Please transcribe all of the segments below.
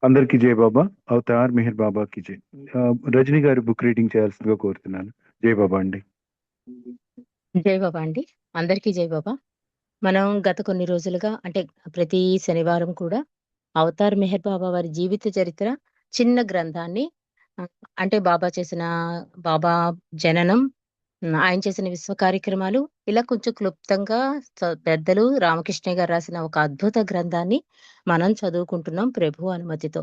అందరికీ జై బాబా. అవతార్ మెహర్ బాబాకి జై. రజనీ గారి బుక్ రీడింగ్ చేయాల్సిందిగా కోరుతున్నాను. జై బాబా అండి. జై బాబా అండి. అందరికీ జై బాబా. మనం గత కొన్ని రోజులుగా అంటే ప్రతి శనివారం కూడా అవతార్ మెహర్ బాబా వారి జీవిత చరిత్ర చిన్న గ్రంథాన్ని అంటే బాబా జననం, ఆయన చేసిన విశ్వ కార్యక్రమాలు ఇలా కొంచెం క్లుప్తంగా పెద్దలు రామకృష్ణ గారు రాసిన ఒక అద్భుత గ్రంథాన్ని మనం చదువుకుంటున్నాం ప్రభు అనుమతితో.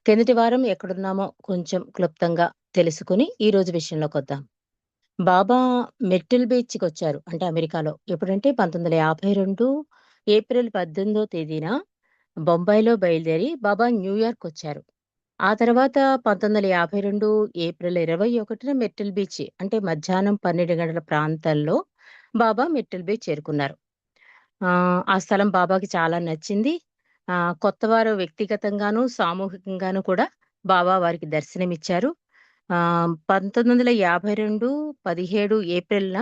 కిందటి వారం ఎక్కడున్నామో కొంచెం క్లుప్తంగా తెలుసుకుని ఈ రోజు విషయంలోకి వద్దాం. బాబా మెర్టిల్ బీచ్‌కి వచ్చారు. అంటే అమెరికాలో. ఎప్పుడంటే 1952 ఏప్రిల్ 18వ తేదీన బొంబాయిలో బయలుదేరి బాబా న్యూయార్క్ వచ్చారు. ఆ తర్వాత 1952 ఏప్రిల్ 21న మెర్టిల్ బీచ్ అంటే మధ్యాహ్నం 12 గంటల ప్రాంతాల్లో బాబా మెర్టిల్ బీచ్ చేరుకున్నారు. ఆ స్థలం బాబాకి చాలా నచ్చింది. కొత్తవారు వ్యక్తిగతంగాను, సామూహికంగాను కూడా బాబా వారికి దర్శనమిచ్చారు. 1952 17 ఏప్రిల్‌న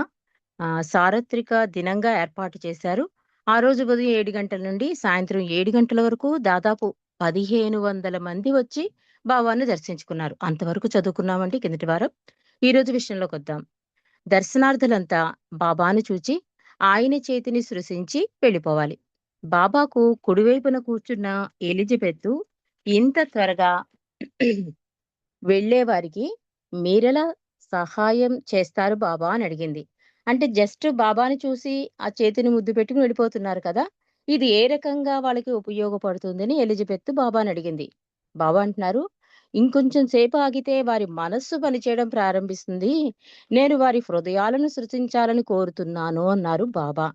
సార్వత్రిక దినంగా ఏర్పాటు చేశారు. ఆ రోజు ఉదయం 7 గంటల నుండి సాయంత్రం 7 గంటల వరకు దాదాపు 1500 మంది వచ్చి బాబాను దర్శించుకున్నారు. అంతవరకు చదువుకున్నామండి కిందటి వారం. ఈరోజు విషయంలోకొద్దాం. దర్శనార్థులంతా బాబాను చూచి ఆయన చేతిని స్పృశించి వెళ్ళిపోవాలి. బాబాకు కుడివైపున కూర్చున్న ఎలిజబెత్ ఇంత త్వరగా వెళ్ళేవారికి మీరెలా సహాయం చేస్తారు బాబా అని అడిగింది. అంటే జస్ట్ బాబాని చూసి ఆ చేతిని ముద్దు పెట్టుకుని వెళ్ళిపోతున్నారు కదా! ఇది ఏ రకంగా వాళ్ళకి ఉపయోగపడుతుందని ఎలిజబెత్ బాబాని అడిగింది. బాబా అంటున్నారు, ఇంకొంచెం సేపు ఆగితే వారి మనస్సు పనిచేయడం ప్రారంభిస్తుంది. నేను వారి హృదయాలను సృజించాలని కోరుతున్నాను అన్నారు బాబా.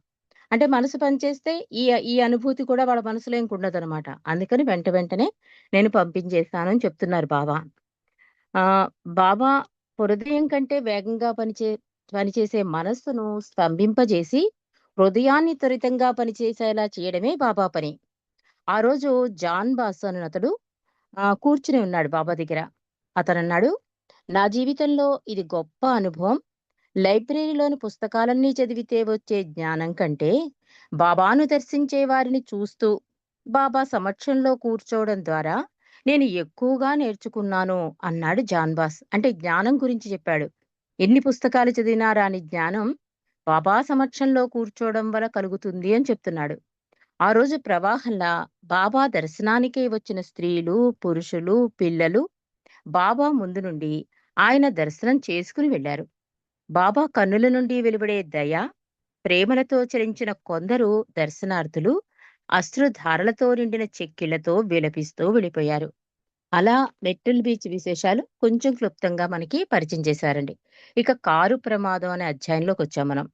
అంటే మనసు పనిచేస్తే ఈ ఈ అనుభూతి కూడా వాళ్ళ మనసులో ఇంకుండదనమాట. అందుకని వెంటనే నేను పంపించేస్తాను అని చెప్తున్నారు బాబా. బాబా హృదయం కంటే వేగంగా పనిచేసే మనస్సును స్తంభింపజేసి, హృదయాన్ని త్వరితంగా పనిచేసేలా చేయడమే బాబా పని. ఆ రోజు జాన్ బాస్ అతడు కూర్చుని ఉన్నాడు బాబా దగ్గర. అతనన్నాడు, "నా జీవితంలో ఇది గొప్ప అనుభవం. లైబ్రరీలోని పుస్తకాలన్నీ చదివితే వచ్చే జ్ఞానం కంటే, బాబాను దర్శించే వారిని చూస్తూ, బాబా సమక్షంలో కూర్చోవడం ద్వారా నేను ఎక్కువగా నేర్చుకున్నాను" అన్నాడు జాన్బాస్. అంటే జ్ఞానం గురించి చెప్పాడు. ఎన్ని పుస్తకాలు చదివినా రాని జ్ఞానం బాబా సమక్షంలో కూర్చోవడం వల్ల కలుగుతుంది అని చెప్తున్నాడు. ఆ రోజు ప్రవాహంలా బాబా దర్శనానికే వచ్చిన స్త్రీలు, పురుషులు, పిల్లలు బాబా ముందు నుండి ఆయన దర్శనం చేసుకుని వెళ్లారు. బాబా కన్నుల నుండి వెలువడే దయ, ప్రేమలతో చలించిన కొందరు దర్శనార్థులు అశ్రుధారలతో నిండిన చెక్కిళ్లతో విలపిస్తూ వెళ్ళిపోయారు. అలా మెట్టిల్ బీచ్ విశేషాలు కొంచెం క్లుప్తంగా మనకి పరిచయం చేశారండి. ఇక కారు ప్రమాదం అనే అధ్యాయంలోకి వచ్చాం మనం.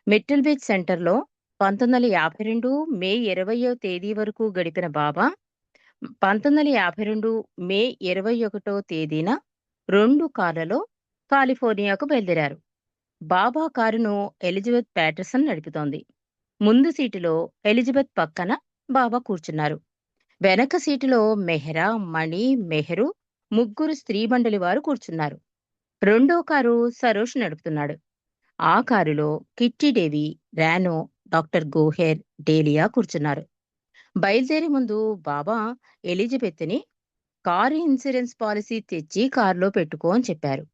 మెట్టిల్ బీచ్ సెంటర్లో 1952 మే 20వ తేదీ వరకు గడిపిన బాబా 1952 మే 21వ తేదీన 2 కార్లలో కాలిఫోర్నియాకు బయలుదేరారు. బాబా కారును ఎలిజబెత్ ప్యాటర్సన్ నడుపుతోంది. ముందు సీటులో ఎలిజబెత్ పక్కన బాబా కూర్చున్నారు. వెనక సీటులో మెహ్రా, మణి, మెహరు ముగ్గురు స్త్రీ మండలి వారు కూర్చున్నారు. రెండో కారు సరోష్ నడుపుతున్నాడు. ఆ కారులో కిట్టీదేవి, రానో, డాక్టర్ గోహెర్, డేలియా కూర్చున్నారు. బయలుదేరే ముందు బాబా ఎలిజబెత్ని కారు ఇన్సూరెన్స్ పాలసీ తెచ్చి కారులో పెట్టుకో అని చెప్పారు.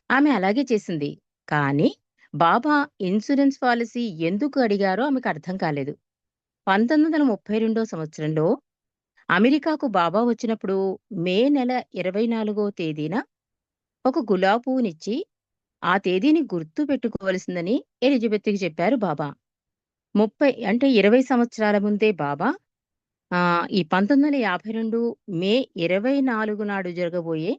ఆమె అలాగే చేసింది. కానీ బాబా ఇన్సూరెన్స్ పాలసీ ఎందుకు అడిగారో ఆమెకు అర్థం కాలేదు. 1932 సంవత్సరంలో అమెరికాకు బాబా వచ్చినప్పుడు మే నెల 24వ తేదీన ఒక గులాబీ పువ్వునిచ్చి ఆ తేదీని గుర్తు పెట్టుకోవలసిందని ఎలిజబెత్కి చెప్పారు బాబా. 20 సంవత్సరాల ముందే బాబా ఈ 1952 మే 24 నాడు జరగబోయే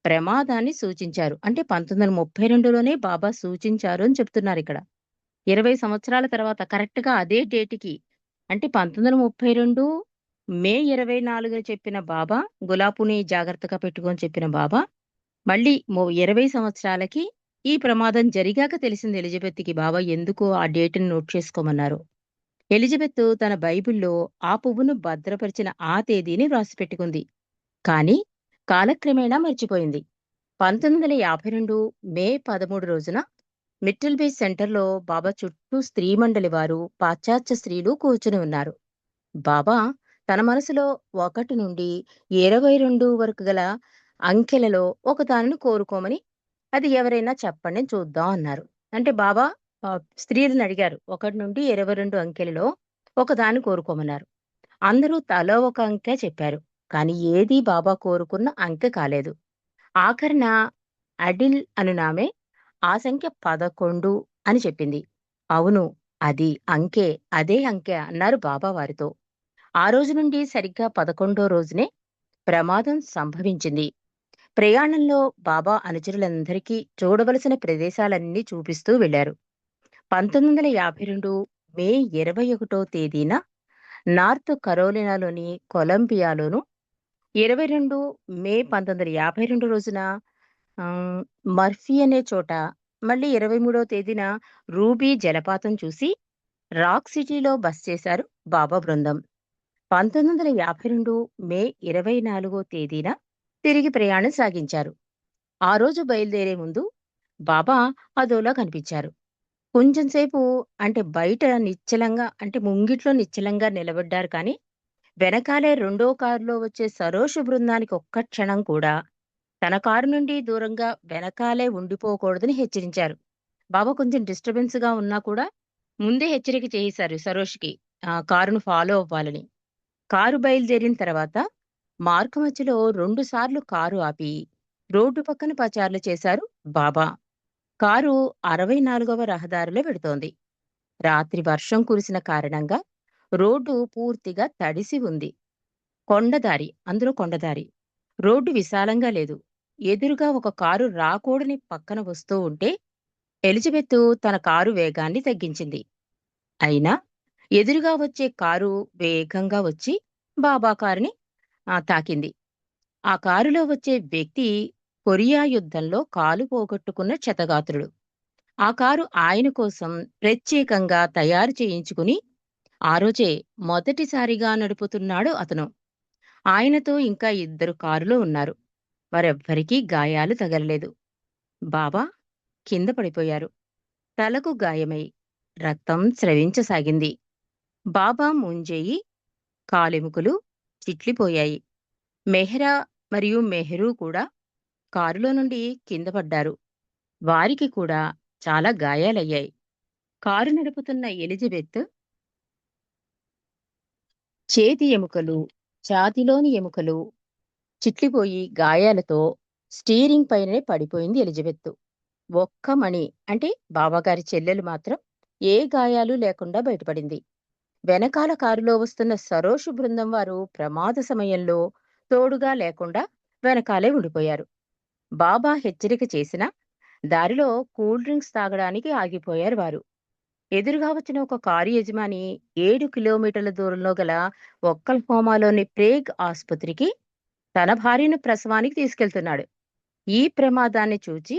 ప్రమాదాన్ని సూచించారు. అంటే 1932లోనే బాబా సూచించారు అని చెప్తున్నారిక్కడ. 20 సంవత్సరాల తర్వాత కరెక్ట్‌గా అదే డేట్‌కి అంటే 1932 మే 24 చెప్పిన బాబా, గులాబీని జాగ్రత్తగా పెట్టుకో అని చెప్పిన బాబా, మళ్ళీ 20 సంవత్సరాలకి ఈ ప్రమాదం జరిగాక తెలిసింది ఎలిజబెత్‌కి బాబా ఎందుకు ఆ డేట్‌ని నోట్ చేసుకోమన్నారో. ఎలిజబెత్ తన బైబిల్‌లో ఆ పువ్వును భద్రపరిచిన ఆ తేదీని వ్రాసిపెట్టుకుంది. కానీ కాలక్రమేణా మర్చిపోయింది. 1952 మే 13 రోజున మిట్టల్ బీచ్ సెంటర్‌లో బాబా చుట్టూ స్త్రీ మండలి వారు, పాశ్చాత్య స్త్రీలు కూర్చుని ఉన్నారు. బాబా తన మనసులో 1 నుండి 22 వరకు గల అంకెలలో ఒకదానిని కోరుకోమని, అది ఎవరైనా చెప్పండి చూద్దాం అన్నారు. అంటే బాబా స్త్రీలను అడిగారు. 1 నుండి 22 అంకెలలో ఒకదాన్ని కోరుకోమన్నారు. అందరూ తలో ఒక అంకె చెప్పారు. కానీ ఏదీ బాబా కోరుకున్న అంకె కాలేదు. ఆఖరిన అడిల్ అనునామె ఆ సంఖ్య 11 అని చెప్పింది. అవును, అది అంకె, అదే అంకె అన్నారు బాబా వారితో. ఆ రోజు నుండి సరిగ్గా 11వ రోజునే ప్రమాదం సంభవించింది. ప్రయాణంలో బాబా అనుచరులందరికీ చూడవలసిన ప్రదేశాలన్నీ చూపిస్తూ వెళ్లారు. 1952 మే 21వ తేదీన నార్త్ కరోలినాలోని కొలంబియాలోను, 22 మే 1952 రోజున ఆహ్, మర్ఫీ అనే చోట, మళ్ళీ 23వ తేదీన రూబీ జలపాతం చూసి రాక్ సిటీలో బస చేశారు బాబా బృందం. 1952 మే 24వ తేదీన తిరిగి ప్రయాణం సాగించారు. ఆ రోజు బయలుదేరే ముందు బాబా అదోలా కనిపించారు. కొంచెం సేపు అంటే బయట నిశ్చలంగా, అంటే ముంగిట్లో నిశ్చలంగా నిలబడ్డారు కానీ, వెనకాలే రెండో కారులో వచ్చే సరోష బృందానికి ఒక్క క్షణం కూడా తన కారు నుండి దూరంగా వెనకాలే ఉండిపోకూడదని హెచ్చరించారు. బాబా కొంచెం డిస్టర్బెన్స్‌గా ఉన్నా కూడా ముందే హెచ్చరిక చేసేశారు సరోష్‌కి కారును ఫాలో అవ్వాలని. కారు బయలుదేరిన తర్వాత మార్గమధ్యలో 2 సార్లు కారు ఆపి రోడ్డు పక్కన పచార్లు చేశారు బాబా. కారు 64వ రహదారిలో వెడుతోంది. రాత్రి వర్షం కురిసిన కారణంగా రోడ్డు పూర్తిగా తడిసి ఉంది. కొండదారి, అందులో కొండదారి. రోడ్డు విశాలంగా లేదు. ఎదురుగా ఒక కారు రాకూడని పక్కన వస్తూ ఉంటే ఎలిజబెత్ తన కారు వేగాన్ని తగ్గించింది. అయినా ఎదురుగా వచ్చే కారు వేగంగా వచ్చి బాబా కారుని తాకింది. ఆ కారులో వచ్చే వ్యక్తి కొరియా యుద్ధంలో కాలు పోగొట్టుకున్న క్షతగాత్రుడు. ఆ కారు ఆయన కోసం ప్రత్యేకంగా తయారు చేయించుకుని ఆ రోజే మొదటిసారిగా నడుపుతున్నాడు అతను. ఆయనతో ఇంకా 2 కారులో ఉన్నారు. వారెవ్వరికీ గాయాలు తగలలేదు. బాబా కింద పడిపోయారు. తలకు గాయమై రక్తం స్రవించసాగింది. బాబా ముంజేయి, కాలెముకలు చిట్లిపోయాయి. మెహ్రా మరియు మెహ్రూ కూడా కారులో నుండి కింద పడ్డారు. వారికి కూడా చాలా గాయాలయ్యాయి. కారు నడుపుతున్న ఎలిజబెత్ చేతి ఎముకలు, ఛాతీలోని ఎముకలు చిట్లిపోయి గాయాలతో స్టీరింగ్ పైనే పడిపోయింది ఎలిజబెత్. ఒక్క మణి, అంటే బాబాగారి చెల్లెలు మాత్రం ఏ గాయాలు లేకుండా బయటపడింది. వెనకాల కారులో వస్తున్న సరోషు బృందం వారు ప్రమాద సమయంలో తోడుగా లేకుండా వెనకాలే ఉండిపోయారు. బాబా హెచ్చరిక చేసినా దారిలో కూల్ డ్రింక్స్ తాగడానికి ఆగిపోయారు వారు. ఎదురుగా వచ్చిన ఒక కారు యజమాని 7 కిలోమీటర్ల దూరంలో గల ఒక్కల్హోమాలోని ప్రేగ్ ఆసుపత్రికి తన భార్యను ప్రసవానికి తీసుకెళ్తున్నాడు. ఈ ప్రమాదాన్ని చూచి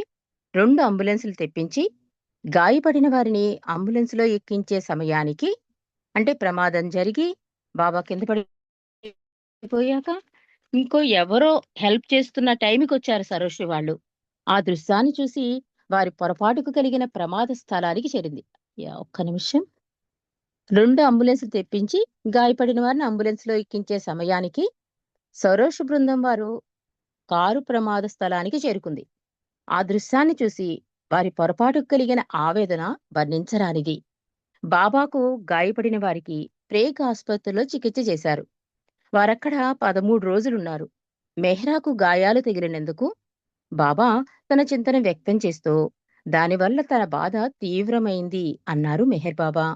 2 అంబులెన్సులు తెప్పించి గాయపడిన వారిని అంబులెన్స్‌లో ఎక్కించే సమయానికి, అంటే ప్రమాదం జరిగి బాబా కింద పడిపోయాక ఇంకో ఎవరో హెల్ప్ చేస్తున్న టైంకొచ్చారు సరోషి వాళ్ళు. ఆ దృశ్యాన్ని చూసి వారి పొరపాటుకు కలిగిన ప్రమాద స్థలానికి చేరింది. ఒక్క నిమిషం. 2 అంబులెన్సులు తెప్పించి గాయపడిన వారిని అంబులెన్స్‌లో ఎక్కించే సమయానికి సరోష బృందం వారు కారు ప్రమాద స్థలానికి చేరుకుంది. ఆ దృశ్యాన్ని చూసి వారి పొరపాటుకు కలిగిన ఆవేదన వర్ణించరానిది. బాబాకు గాయపడిన వారికి ప్రేగ్ ఆసుపత్రిలో చికిత్స చేశారు. వారక్కడ 13 రోజులున్నారు. మెహ్రాకు గాయాలు తగిలినందుకు బాబా తన చింతన వ్యక్తం చేస్తూ, దానివల్ల తన బాధ తీవ్రమైంది అన్నారు మెహర్ బాబా.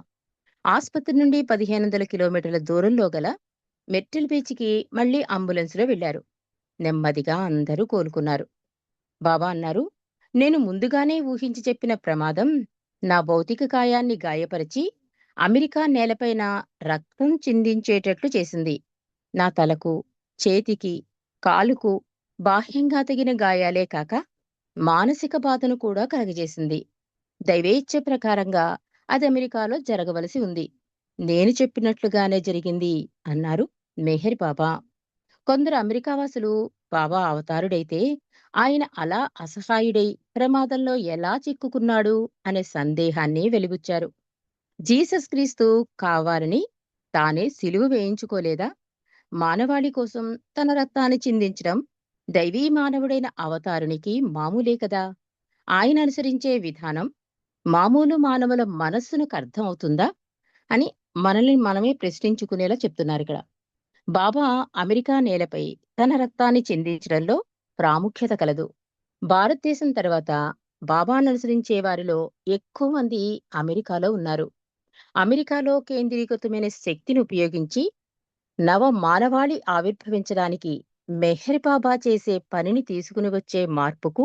ఆస్పత్రి నుండి 1500 కిలోమీటర్ల దూరంలో గల మెట్టిల్ బీచ్‌కి మళ్ళీ అంబులెన్స్‌లో వెళ్లారు. నెమ్మదిగా అందరూ కోలుకున్నారు. బాబా అన్నారు, నేను ముందుగానే ఊహించి చెప్పిన ప్రమాదం నా భౌతిక కాయాన్ని గాయపరిచి అమెరికా నేలపైన రక్తం చిందించేటట్లు చేసింది. నా తలకు, చేతికి, కాలుకు బాహ్యంగా తగిన గాయాలే కాక మానసిక బాధను కూడా కలగజేసింది. దైవేచ్ఛ ప్రకారంగా అది అమెరికాలో జరగవలసి ఉంది. నేను చెప్పినట్లుగానే జరిగింది అన్నారు మెహర్ బాబా. కొందరు అమెరికా వాసులు బాబా అవతారుడైతే ఆయన అలా అసహాయుడై ప్రమాదంలో ఎలా చిక్కుకున్నాడు అనే సందేహాన్ని వెలిబుచ్చారు. జీసస్ క్రీస్తు కావాలని తానే సిలువ వేయించుకోలేదా? మానవాళి కోసం తన రక్తాన్ని చిందించడం దైవీ మానవుడైన అవతారునికి మామూలే కదా. ఆయన అనుసరించే విధానం మామూలు మానవుల మనస్సునకు అర్థం అవుతుందా అని మనల్ని మనమే ప్రశ్నించుకునేలా చెప్తున్నారిక్కడ. బాబా అమెరికా నేలపై తన రక్తాన్ని చిందించడంలో ప్రాముఖ్యత కలదు. భారతదేశం తర్వాత బాబాను అనుసరించే వారిలో ఎక్కువ మంది అమెరికాలో ఉన్నారు. అమెరికాలో కేంద్రీకృతమైన శక్తిని ఉపయోగించి నవ మానవాళి ఆవిర్భవించడానికి మెహర్ బాబా చేసే పనిని తీసుకుని వచ్చే మార్పుకు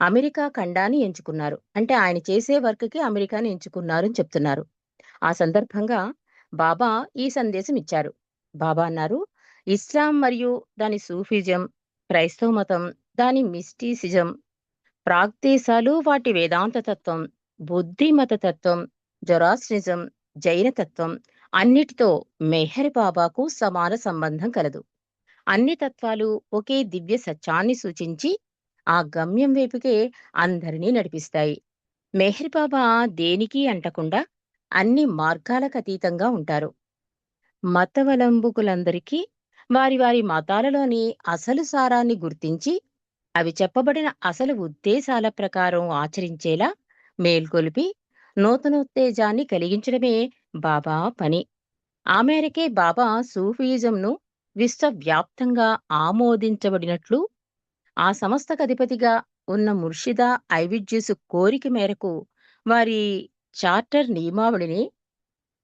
అమెరికా ఖండాన్ని ఎంచుకున్నారు. అంటే ఆయన చేసే వర్క్‌కి అమెరికాని ఎంచుకున్నారు అని చెప్తున్నారు. ఆ సందర్భంగా బాబా ఈ సందేశం ఇచ్చారు. బాబా అన్నారు, ఇస్లాం మరియు దాని సూఫిజం, క్రైస్తవ మతం, దాని మిస్టిసిజం, ప్రాగ్దేశాలు వాటి వేదాంత తత్వం, బుద్ధిమత తత్వం, జొరాస్ట్రిజం, జైన తత్వం అన్నిటితో మెహర్ బాబాకు సమాన సంబంధం కలదు. అన్ని తత్వాలు ఒకే దివ్య సత్యాన్ని సూచించి ఆ గమ్యం వైపుకే అందరినీ నడిపిస్తాయి. మెహర్ బాబా దేనికి అంటకుండా అన్ని మార్గాలకు అతీతంగా ఉంటారు. మతవలంబకులందరికీ వారి వారి మతాలలోని అసలు సారాన్ని గుర్తించి అవి చెప్పబడిన అసలు ఉద్దేశాల ప్రకారం ఆచరించేలా మేల్కొలిపి నూతనోత్తేజాన్ని కలిగించడమే బాబా పని. ఆ మేరకే బాబా సూఫీయిజంను విశ్వవ్యాప్తంగా ఆమోదించబడినట్లు ఆ సంస్థకు అధిపతిగా ఉన్న ముర్షిదా ఐవిడ్యూసు కోరిక మేరకు వారి చార్టర్ నియమావళిని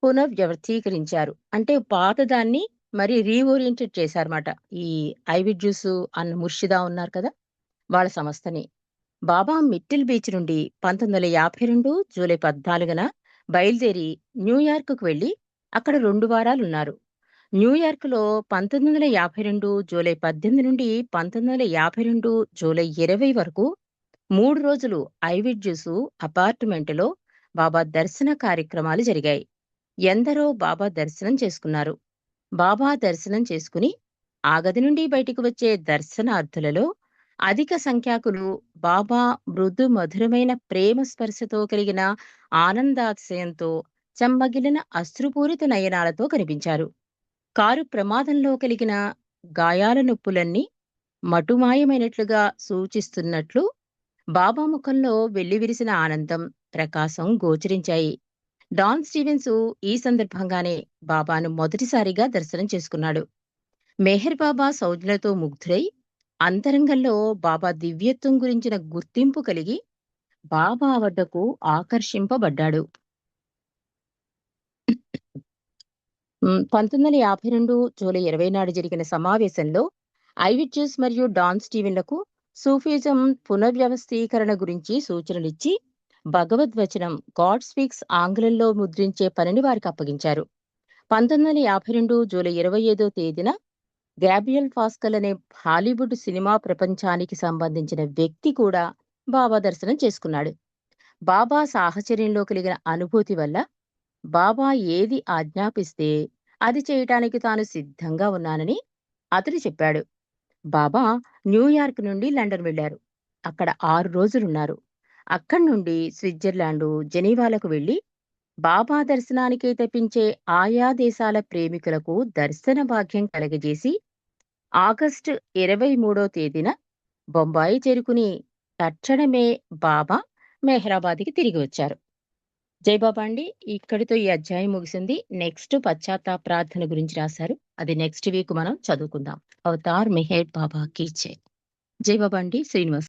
పునర్వ్యవస్థీకరించారు. అంటే పాతదాన్ని మరి రీఓరియంటెడ్ చేశారన్నమాట. ఈ ఐవిడ్యూసు అన్న ముర్షిదా ఉన్నారు కదా, వాళ్ళ సంస్థని. బాబా మిట్టిల్ బీచ్ నుండి 1952 జూలై 14న బయలుదేరి న్యూయార్క్‌కు వెళ్లి అక్కడ 2 వారాలున్నారు. న్యూయార్క్‌లో 1952 జూలై 18 నుండి 1952 జూలై 20 వరకు 3 రోజులు ఐవిడ్యూసు అపార్ట్‌మెంటులో బాబా దర్శన కార్యక్రమాలు జరిగాయి. ఎందరో బాబా దర్శనం చేసుకున్నారు. బాబా దర్శనం చేసుకుని ఆ గది నుండి బయటికి వచ్చే దర్శనార్థులలో అధిక సంఖ్యాకులు బాబా మృదు మధురమైన ప్రేమ స్పర్శతో కలిగిన ఆనందాతిశయంతో చెమ్మగిలిన అశ్రుపూరిత నయనాలతో కనిపించారు. కారు ప్రమాదంలో కలిగిన గాయాల నొప్పులన్నీ మటుమాయమైనట్లుగా సూచిస్తున్నట్లు బాబా ముఖంలో వెల్లివిరిసిన ఆనందం, ప్రకాశం గోచరించాయి. డాన్ స్టీవెన్స్ ఈ సందర్భంగానే బాబాను మొదటిసారిగా దర్శనం చేసుకున్నాడు. మెహర్ బాబా సౌజ్ఞలతో ముగ్ధుడై అంతరంగంలో బాబా దివ్యత్వం గురించిన గుర్తింపు కలిగి బాబా వద్దకు ఆకర్షింపబడ్డాడు. 1952 జూలై 20 నాడు జరిగిన సమావేశంలో ఐవిడ్యూస్ మరియు డాన్ స్టీవెన్లకు సూఫిజం పునర్వ్యవస్థీకరణ గురించి సూచనలిచ్చి భగవద్వచనం గాడ్ స్పీక్స్ ఆంగ్లంలో ముద్రించే పనిని వారికి అప్పగించారు. 1952 జూలై 25వ తేదీన గ్యాబ్రియల్ పాస్కల్ అనే హాలీవుడ్ సినిమా ప్రపంచానికి సంబంధించిన వ్యక్తి కూడా బాబా దర్శనం చేసుకున్నాడు. బాబా సాహచర్యంలో కలిగిన అనుభూతి వల్ల బాబా ఏది ఆజ్ఞాపిస్తే అది చేయటానికి తాను సిద్ధంగా ఉన్నానని అతడు చెప్పాడు. బాబా న్యూయార్క్ నుండి లండన్ వెళ్లారు. అక్కడ 6 రోజులున్నారు. అక్కడి నుండి స్విట్జర్లాండు, జెనీవాలకు వెళ్లి బాబా దర్శనానికే తప్పించే ఆయా దేశాల ప్రేమికులకు దర్శన భాగ్యం కలగజేసి ఆగస్టు 23వ తేదీన బొంబాయి చేరుకుని తక్షణమే బాబా మెహరాబాద్‌కి తిరిగి వచ్చారు. జై బాబా అండి. ఇక్కడితో ఈ అధ్యాయం ముగిసింది. నెక్స్ట్ పశ్చాత్తాప ప్రార్థన గురించి రాశారు. అది నెక్స్ట్ వీక్ మనం చదువుకుందాం. అవతార్ మెహర్ బాబా కీ జై. జై బాబా అండి. శ్రీనివాస్.